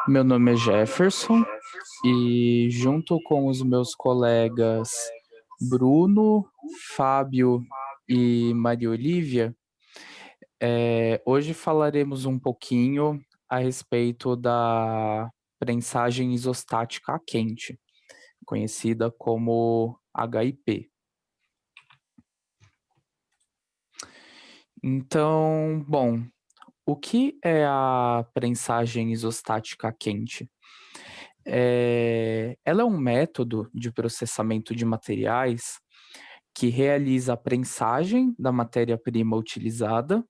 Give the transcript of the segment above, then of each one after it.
Meu nome é Jefferson e, junto com os meus colegas Bruno, Fábio e Maria Olívia, hoje falaremos um pouquinho a respeito da prensagem isostática a quente, conhecida como HIP. Então, bom, o que é a prensagem isostática a quente? Ela é um método de processamento de materiais que realiza a prensagem da matéria-prima utilizada,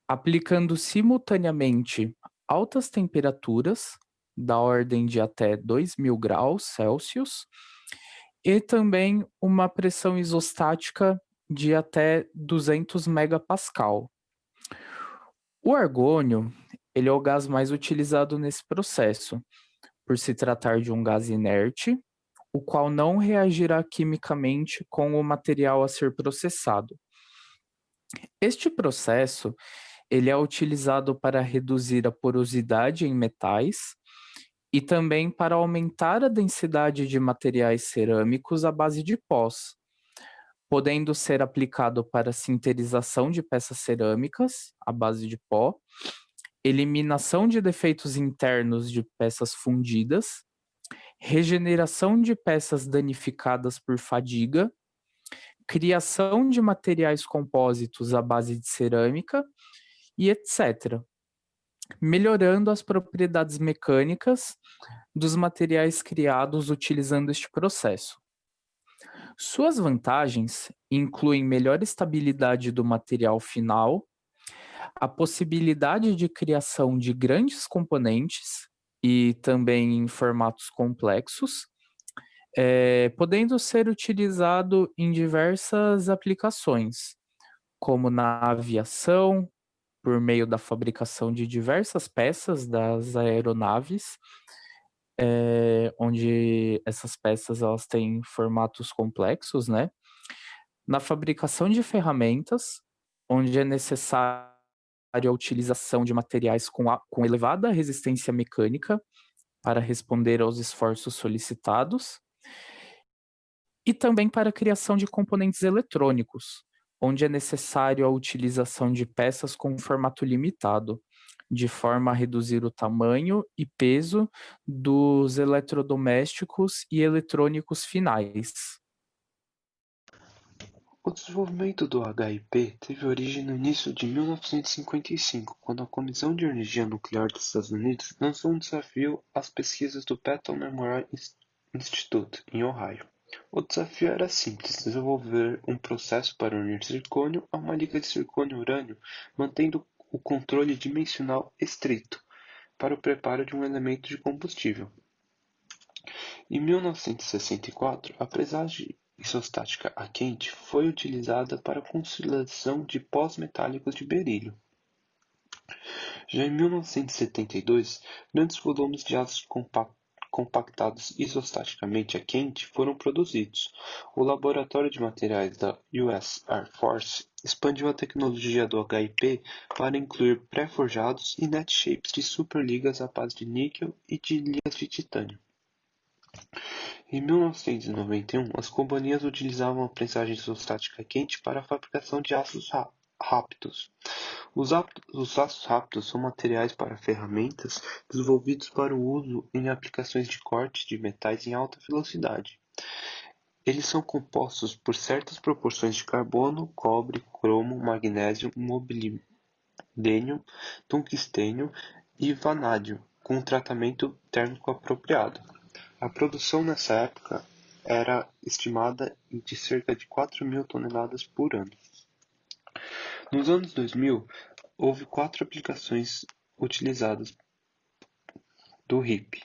aplicando simultaneamente altas temperaturas, da ordem de até 2.000 graus Celsius, e também uma pressão isostática de até 200 megapascal. O argônio, ele é o gás mais utilizado nesse processo, por se tratar de um gás inerte, o qual não reagirá quimicamente com o material a ser processado. Este processo, ele é utilizado para reduzir a porosidade em metais e também para aumentar a densidade de materiais cerâmicos à base de pós, podendo ser aplicado para sinterização de peças cerâmicas à base de pó, eliminação de defeitos internos de peças fundidas, regeneração de peças danificadas por fadiga, criação de materiais compósitos à base de cerâmica e etc., melhorando as propriedades mecânicas dos materiais criados utilizando este processo. Suas vantagens incluem melhor estabilidade do material final, a possibilidade de criação de grandes componentes e também em formatos complexos, podendo ser utilizado em diversas aplicações, como na aviação, por meio da fabricação de diversas peças das aeronaves, onde essas peças elas têm formatos complexos, né? Na fabricação de ferramentas, onde é necessário a utilização de materiais com elevada resistência mecânica para responder aos esforços solicitados, e também para a criação de componentes eletrônicos, onde é necessário a utilização de peças com formato limitado, de forma a reduzir o tamanho e peso dos eletrodomésticos e eletrônicos finais. O desenvolvimento do HIP teve origem no início de 1955, quando a Comissão de Energia Nuclear dos Estados Unidos lançou um desafio às pesquisas do Patton Memorial Institute, em Ohio. O desafio era simples: desenvolver um processo para unir zircônio a uma liga de zircônio-urânio, mantendo o controle dimensional estrito para o preparo de um elemento de combustível. Em 1964, a prensagem isostática a quente foi utilizada para a consolidação de pós metálicos de berílio. Já em 1972, grandes volumes de aço compactados isostaticamente a quente foram produzidos. O Laboratório de Materiais da US Air Force expandiu a tecnologia do HIP para incluir pré-forjados e net shapes de superligas à base de níquel e de ligas de titânio. Em 1991, as companhias utilizavam a prensagem isostática quente para a fabricação de aços rápidos. Os aços rápidos são materiais para ferramentas desenvolvidos para o uso em aplicações de corte de metais em alta velocidade. Eles são compostos por certas proporções de carbono, cobre, cromo, magnésio, molibdênio, tungstênio e vanádio, com um tratamento térmico apropriado. A produção nessa época era estimada de cerca de 4.000 toneladas por ano. Nos anos 2000, houve 4 aplicações utilizadas do HIP.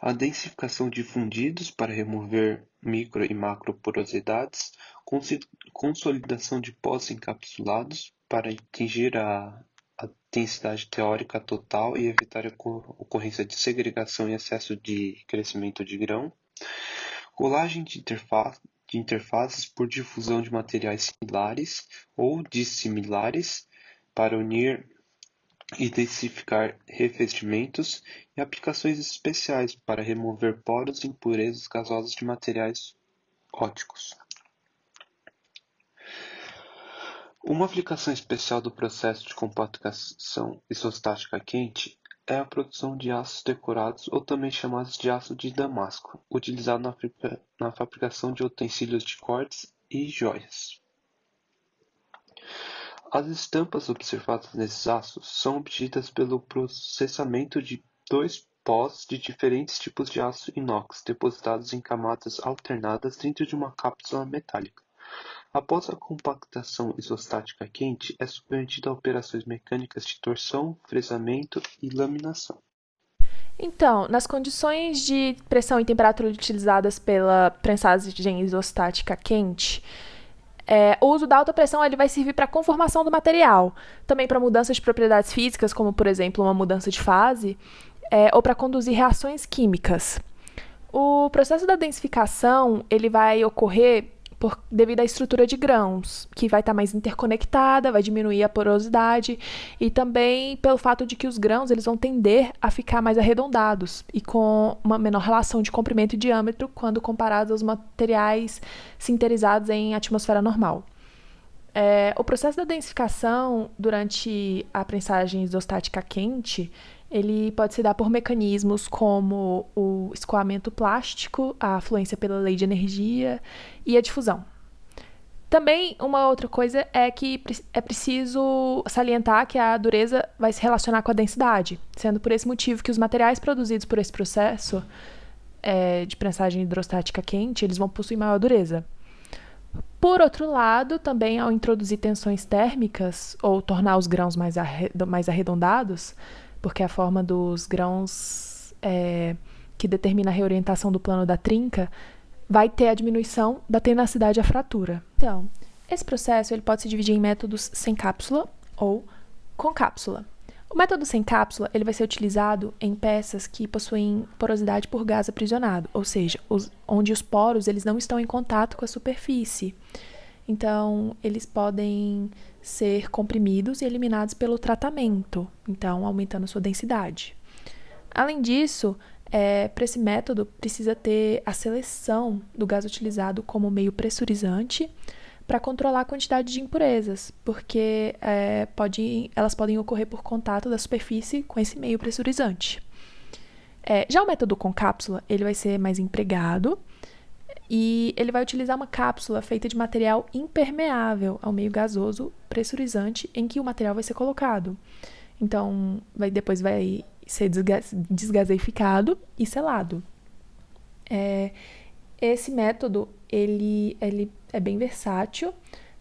A densificação de fundidos para remover micro e macro porosidades, consolidação de pós encapsulados para atingir a densidade teórica total e evitar a ocorrência de segregação e excesso de crescimento de grão, colagem de interfaces por difusão de materiais similares ou dissimilares para unir e densificar revestimentos e aplicações especiais para remover poros e impurezas gasosas de materiais óticos. Uma aplicação especial do processo de compactação isostática quente é a produção de aços decorados, ou também chamados de aço de damasco, utilizado na fabricação de utensílios de cortes e joias. As estampas observadas nesses aços são obtidas pelo processamento de dois pós de diferentes tipos de aço inox depositados em camadas alternadas dentro de uma cápsula metálica. Após a compactação isostática quente, é submetido a operações mecânicas de torção, fresamento e laminação. Então, nas condições de pressão e temperatura utilizadas pela prensagem isostática quente, o uso da alta pressão ele vai servir para a conformação do material, também para mudanças de propriedades físicas, como, por exemplo, uma mudança de fase, ou para conduzir reações químicas. O processo da densificação ele vai ocorrer devido à estrutura de grãos, que vai estar mais interconectada, vai diminuir a porosidade, e também pelo fato de que os grãos eles vão tender a ficar mais arredondados e com uma menor relação de comprimento e diâmetro quando comparados aos materiais sinterizados em atmosfera normal. O processo da densificação durante a prensagem isostática quente ele pode se dar por mecanismos como o escoamento plástico, a fluência pela lei de energia e a difusão. Também uma outra coisa é que é preciso salientar que a dureza vai se relacionar com a densidade, sendo por esse motivo que os materiais produzidos por esse processo de prensagem hidrostática quente, eles vão possuir maior dureza. Por outro lado, também ao introduzir tensões térmicas ou tornar os grãos mais arredondados, porque a forma dos grãos que determina a reorientação do plano da trinca vai ter a diminuição da tenacidade à fratura. Então, esse processo ele pode se dividir em métodos sem cápsula ou com cápsula. O método sem cápsula ele vai ser utilizado em peças que possuem porosidade por gás aprisionado, ou seja, onde os poros eles não estão em contato com a superfície. Então, eles podem ser comprimidos e eliminados pelo tratamento, então aumentando sua densidade. Além disso, para esse método precisa ter a seleção do gás utilizado como meio pressurizante para controlar a quantidade de impurezas, porque elas podem ocorrer por contato da superfície com esse meio pressurizante. Já o método com cápsula, ele vai ser mais empregado e ele vai utilizar uma cápsula feita de material impermeável ao meio gasoso pressurizante em que o material vai ser colocado. Então, depois vai ser desgaseificado e selado. Esse método ele é bem versátil,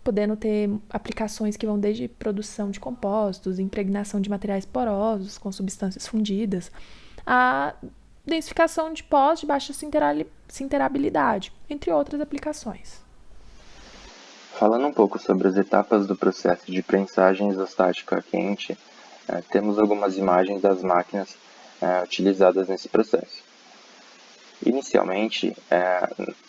podendo ter aplicações que vão desde produção de compostos, impregnação de materiais porosos com substâncias fundidas, a densificação de pós de baixa sinterabilidade, entre outras aplicações. Falando um pouco sobre as etapas do processo de prensagem isostática quente, temos algumas imagens das máquinas utilizadas nesse processo. Inicialmente,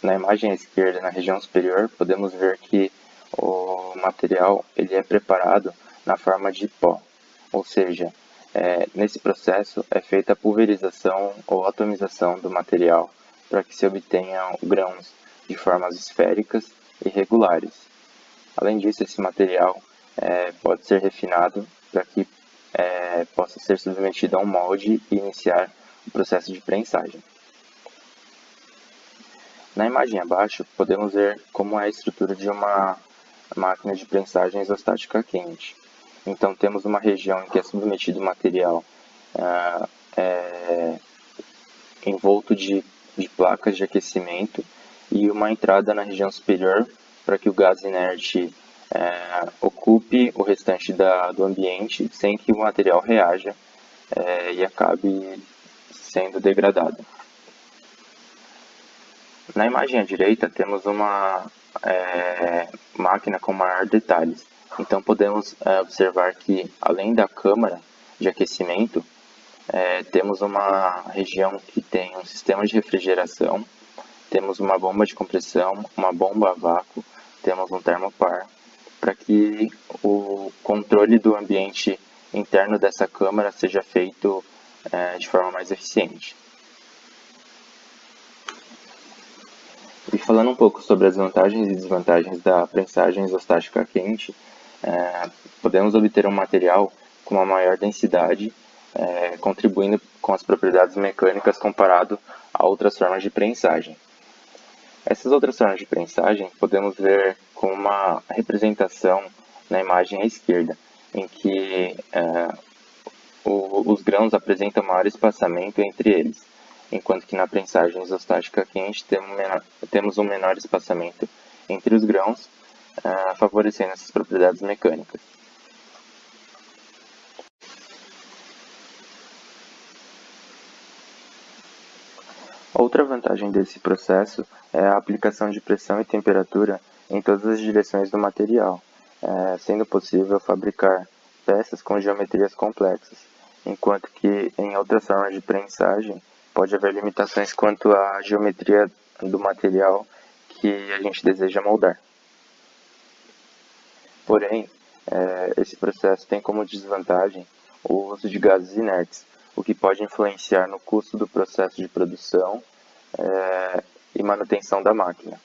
na imagem à esquerda, na região superior, podemos ver que o material ele é preparado na forma de pó, ou seja, nesse processo é feita a pulverização ou atomização do material para que se obtenham grãos de formas esféricas e regulares. Além disso, esse material pode ser refinado para que possa ser submetido a um molde e iniciar o processo de prensagem. Na imagem abaixo, podemos ver como é a estrutura de uma máquina de prensagem isostática quente. Então, temos uma região em que é submetido o material envolto de placas de aquecimento e uma entrada na região superior para que o gás inerte ocupe o restante do ambiente sem que o material reaja e acabe sendo degradado. Na imagem à direita temos uma máquina com maior detalhes. Então podemos observar que além da câmara de aquecimento, temos uma região que tem um sistema de refrigeração, temos uma bomba de compressão, uma bomba a vácuo, temos um termopar, para que o controle do ambiente interno dessa câmara seja feito de forma mais eficiente. E falando um pouco sobre as vantagens e desvantagens da prensagem isostática quente, podemos obter um material com uma maior densidade, contribuindo com as propriedades mecânicas comparado a outras formas de prensagem. Essas outras formas de prensagem podemos ver com uma representação na imagem à esquerda, em que os grãos apresentam maior espaçamento entre eles, enquanto que na prensagem isostática quente temos um menor espaçamento entre os grãos, favorecendo essas propriedades mecânicas. Outra vantagem desse processo é a aplicação de pressão e temperatura em todas as direções do material, sendo possível fabricar peças com geometrias complexas, enquanto que em outras formas de prensagem pode haver limitações quanto à geometria do material que a gente deseja moldar. Porém, esse processo tem como desvantagem o uso de gases inertes, o que pode influenciar no custo do processo de produção e manutenção da máquina.